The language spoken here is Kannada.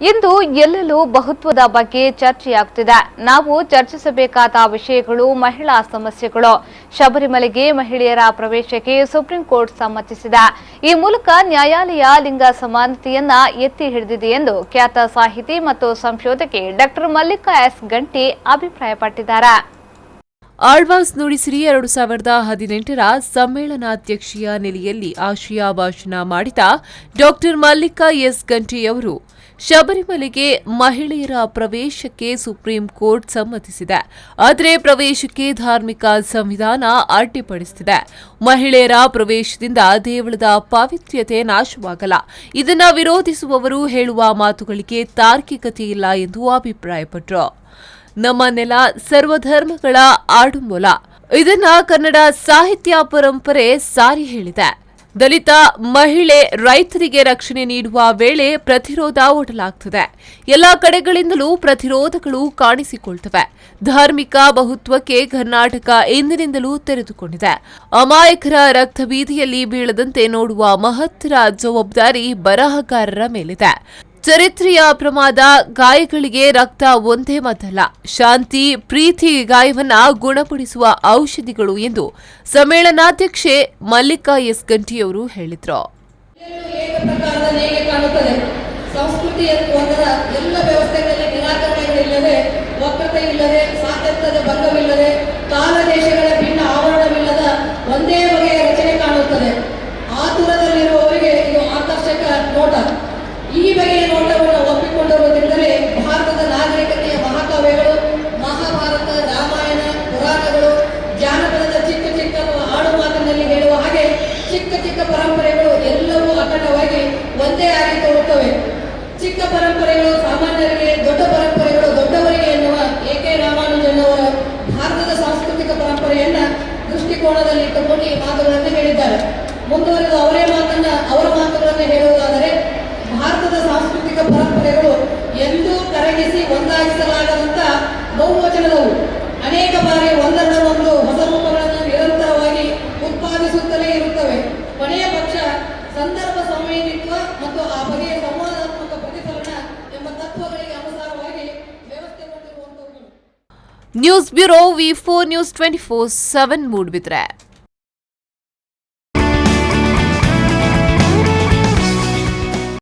ಇಂದು ಎಲ್ಲೆಲ್ಲೂ ಬಹುತ್ವದ ಬಗ್ಗೆ ಚರ್ಚೆಯಾಗುತ್ತಿದೆ. ನಾವು ಚರ್ಚಿಸಬೇಕಾದ ವಿಷಯಗಳು ಮಹಿಳಾ ಸಮಸ್ಯೆಗಳು. ಶಬರಿಮಲೆಗೆ ಮಹಿಳೆಯರ ಪ್ರವೇಶಕ್ಕೆ ಸುಪ್ರೀಂ ಕೋರ್ಟ್ ಸಮ್ಮತಿಸಿದೆ. ಈ ಮೂಲಕ ನ್ಯಾಯಾಲಯ ಲಿಂಗ ಸಮಾನತೆಯನ್ನ ಎತ್ತಿ ಹಿಡಿದಿದೆ ಎಂದು ಖ್ಯಾತ ಸಾಹಿತಿ ಮತ್ತು ಸಂಶೋಧಕಿ ಡಾ ಮಲ್ಲಿಕಾ ಎಸ್ ಗಂಟಿ ಅಭಿಪ್ರಾಯಪಟ್ಟಿದ್ದಾರೆ. ಆಳ್ವಾಸ್ ನುಡಿಸಿರಿ 2018ರ ಸಮ್ಮೇಳನಾಧ್ಯಕ್ಷೀಯ ನೆಲೆಯಲ್ಲಿ ಆಶಯ ಭಾಷಣ ಮಾಡಿದ ಡಾ ಮಲ್ಲಿಕಾ ಎಸ್ ಗಂಟಿಯವರು ಶಬರಿಮಲೆಗೆ ಮಹಿಳೆಯರ ಪ್ರವೇಶಕ್ಕೆ ಸುಪ್ರೀಂ ಕೋರ್ಟ್ ಸಮ್ಮತಿಸಿದೆ. ಆದರೆ ಪ್ರವೇಶಕ್ಕೆ ಧಾರ್ಮಿಕ ಸಂವಿಧಾನ ಅಡ್ಡಿಪಡಿಸುತ್ತಿದೆ. ಮಹಿಳೆಯರ ಪ್ರವೇಶದಿಂದ ದೇವಳದ ಪಾವಿತ್ರ್ಯತೆ ನಾಶವಾಗಲ್ಲ. ಇದನ್ನು ವಿರೋಧಿಸುವವರು ಹೇಳುವ ಮಾತುಗಳಿಗೆ ತಾರ್ಕಿಕತೆ ಇಲ್ಲ ಎಂದು ಅಭಿಪ್ರಾಯಪಟ್ಟರು. ನಮ್ಮ ನೆಲ ಸರ್ವಧರ್ಮಗಳ ಆಡುಮೂಲ. ಇದನ್ನ ಕನ್ನಡ ಸಾಹಿತ್ಯ ಪರಂಪರೆ ಸಾರಿ ಹೇಳಿದೆ. ದಲಿತ ಮಹಿಳೆ ರೈತರಿಗೆ ರಕ್ಷಣೆ ನೀಡುವ ವೇಳೆ ಪ್ರತಿರೋಧ ಒಡ್ಡಲಾಗುತ್ತದೆ. ಎಲ್ಲ ಕಡೆಗಳಿಂದಲೂ ಪ್ರತಿರೋಧಗಳು ಕಾಣಿಸಿಕೊಳ್ತವೆ. ಧಾರ್ಮಿಕ ಬಹುತ್ವಕ್ಕೆ ಕರ್ನಾಟಕ ಇಂದಿನಿಂದಲೂ ತೆರೆದುಕೊಂಡಿದೆ. ಅಮಾಯಕರ ರಕ್ತ ಬೀದಿಯಲ್ಲಿ ಬೀಳದಂತೆ ನೋಡುವ ಮಹತ್ತರ ಜವಾಬ್ದಾರಿ ಬರಹಗಾರರ ಮೇಲಿದೆ. ಚರಿತ್ರೆಯ ಪ್ರಮಾದ ಗಾಯಗಳಿಗೆ ರಕ್ತ ಒಂದೇ ಮದ್ದಲ್ಲ, ಶಾಂತಿ ಪ್ರೀತಿ ಗಾಯವನ್ನ ಗುಣಪಡಿಸುವ ಔಷಧಿಗಳು ಎಂದು ಸಮ್ಮೇಳನಾಧ್ಯಕ್ಷೆ ಮಲ್ಲಿಕಾ ಎಸ್ ಗಂಟಿಯವರು ಹೇಳಿದರು. ಸಂಸ್ಕೃತಿಯ ಎಲ್ಲ ವ್ಯವಸ್ಥೆಗಳಲ್ಲಿ ನಿರಾಕರಣೆಗಳಿಲ್ಲದೆ, ವಕ್ರತೆ ಇಲ್ಲದೆ, ಸ್ವಾತಂತ್ರ್ಯದ ಭಂಗವಿಲ್ಲದೆ, ಕಾಲ ದೇಶಗಳ ಭಿನ್ನ ಆವರಣವಿಲ್ಲದ ಒಂದೇ ಬಗೆಯ ರಚನೆ ಕಾಣುತ್ತದೆ. ಆತುರದಲ್ಲಿರುವವರಿಗೆ ಇದು ಆಕರ್ಷಕ ನೋಟ. ಈ ಬಗೆಯ ನೋಟವನ್ನು ಒಪ್ಪಿಕೊಂಡಿರುವುದರಿಂದಲೇ ಭಾರತದ ನಾಗರಿಕತೆಯ ಮಹಾಕಾವ್ಯಗಳು, ಮಹಾಭಾರತ, ರಾಮಾಯಣ, ಪುರಾಣಗಳು, ಜಾನಪದದ ಚಿಕ್ಕ ಚಿಕ್ಕ ಆಡು ಮಾತಿನಲ್ಲಿ ಹೇಳುವ ಹಾಗೆ ಚಿಕ್ಕ ಚಿಕ್ಕ ಪರಂಪರೆಗಳು ಎಲ್ಲವೂ ಅಖಂಡವಾಗಿ ಒಂದೇ ಆಗಿ ತೋರುತ್ತವೆ. ಚಿಕ್ಕ ಪರಂಪರೆಗಳು ಸಾಮಾನ್ಯರಿಗೆ, ದೊಡ್ಡ ಪರಂಪರೆಗಳು ದೊಡ್ಡವರಿಗೆ ಎನ್ನುವ ಎ.ಕೆ. ರಾಮಾನುಜನ್ನವರ ಭಾರತದ ಸಾಂಸ್ಕೃತಿಕ ಪರಂಪರೆಯನ್ನ ದೃಷ್ಟಿಕೋನದಲ್ಲಿ ಇಟ್ಟುಕೊಂಡು ಈ ಮಾತುಗಳನ್ನು ಹೇಳಿದ್ದಾರೆ. ಮುಂದುವರೆದು ಅವರ ಮಾತುಗಳನ್ನು ಹೇಳುವುದಾದರೆ, ಭಾರತದ ಸಾಂಸ್ಕೃತಿಕ ಪರಂಪರೆಗಳು ಎಂದೂ ಕರಗಿಸಿ ಒಂದಾಗಿಸಲಾಗದಂತ ಬಹುವಚನದವು. ಅನೇಕ ಬಾರಿ ಒಂದೊಂದು ಹೊಸ ರೂಪಗಳನ್ನು ನಿರಂತರವಾಗಿ ಉತ್ಪಾದಿಸುತ್ತಲೇ ಇರುತ್ತವೆ. ಕೊನೆಯ ಪಕ್ಷ ಸಂದರ್ಭ ಸಂವೇದಿತ್ವ ಮತ್ತು ಆ ಬಗೆಯ ಸಂವಾದಾತ್ಮಕ ಪ್ರತಿಫಲನ ಎಂಬ ತತ್ವಗಳಿಗೆ ಅನುಸಾರವಾಗಿ ವ್ಯವಸ್ಥೆಗೊಂಡಿರುವಂತವುಗಳು. News bureau V4 News 24/7 ಮೂಡಿಬಿದ್ರೆ.